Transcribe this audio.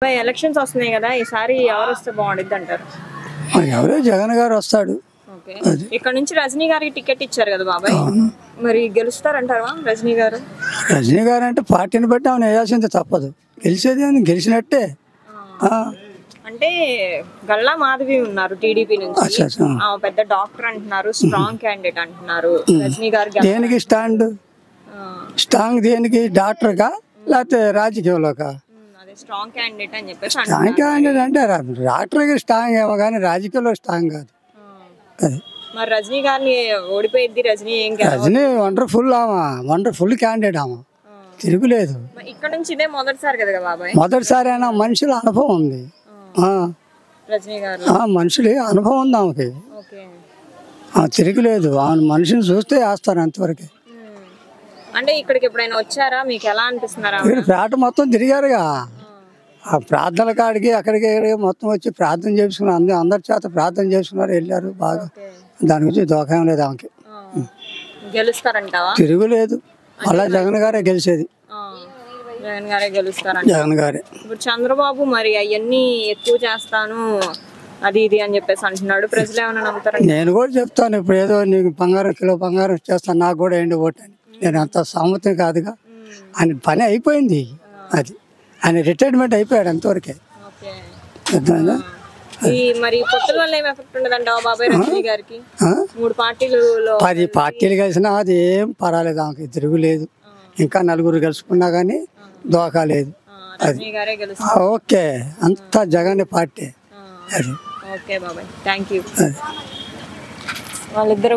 Elections వస్తున్నాయి కదా, ఈసారి ఎవరు వస్తే బాగుండిద్ది అంటారు? ఎవరో జగన్ గారు వస్తాడు. ఇక్కడ నుంచి రజనీ గారికి టికెట్ ఇచ్చారు కదా బాబాయ్, మరి గెలుస్తారంటారా రజనీ గారు? రజనీ గారు అంటే పార్టీని బట్టి ఆమె వేయాల్సింది తప్పదు, గెలిచేది గెలిచినట్టే. అంటే గల్లా మాధవి ఉన్నారు టీడీపీ నుంచి, పెద్ద డాక్టర్ అంటున్నారు, స్ట్రాంగ్ క్యాండిడేట్ అంటున్నారు. రజనీ గారు దేనికి స్టాండ్? స్ట్రాంగ్ దేనికి? డాక్టర్ గా లేకపోతే రాజకీయంలోకా? స్ట్రాంగ్ క్యాండిడేట్ అని చెప్పేసి స్ట్రాంగ్ క్యాండిడేట్ అంటే డాక్టర్ స్ట్రాంగ్ ఏమో కానీ రాజకీయంలో స్ట్రాంగ్ కాదు. మరి రజనీ గారిని ఓడిపోయింది. రజనీ వండర్ఫుల్, వండర్ఫుల్ క్యాండిడేట్ ఆమె, తిరుగులేదు. ఇక్కడ నుంచి ఇదే మొదటిసారి కదా బాబాయ్? మొదటిసారి అయినా మనుషుల అనుభవం ఉంది రజనీ గారు, మనుషులు అనుభవం ఉంది ఆమెకి, తిరుగులేదు. ఆమె మనిషిని చూస్తే వేస్తారు అంతవరకు. అంటే ఇక్కడికి ఎప్పుడైనా వచ్చారా? మీకు ఎలా అనిపిస్తున్నారా? పేట మొత్తం తిరిగారుగా, ఆ ప్రార్థనల కాడికి అక్కడికి మొత్తం వచ్చి ప్రార్థన చేసుకున్నారు, అందరి చేత ప్రార్థన చేసుకున్నారు, వెళ్ళారు బాగా. దాని గురించి దోఖం లేదు ఆమెకి. గెలుస్తారంటావా? తిరుగులేదు, మళ్ళా జగన్ గారే గెలిచేది. జగన్ గారే గెలుస్తారంట. జగన్ గారే. ఇప్పుడు చంద్రబాబు మరి అవన్నీ ఎక్కువ చేస్తాను అది ఇది అని చెప్పేసి అంటున్నాడు, ప్రజలు ఏమైనా నమ్ముతారు? నేను కూడా చెప్తాను, ఇప్పుడు ఏదో నీకు బంగారం కిలో బంగారం చేస్తాను, నాకు కూడా ఏంటి ఓటు అని. నేను అంత సామర్థ్యం కాదుగా, ఆయన పని అయిపోయింది, అది ఆయన రిటైర్మెంట్ అయిపోయాడు అంతవరకే. మరి పొత్తుల వల్ల ఏం ఎఫెక్ట్ ఉండదంటావా బాబాయ్ రజనీ గారికి? 3 పార్టీలలో 10 పార్టీలు కలిసినా అది ఏం పర్వాలేదు, ఆమెకి తిరుగులేదు. ఇంకా 4 కలుసుకున్నా కానీ దోకా లేదు. ఓకే, అంతా జగన్ పార్టీ అది. ఓకే బాబాయ్, థ్యాంక్ యూ. వాళ్ళిద్దరు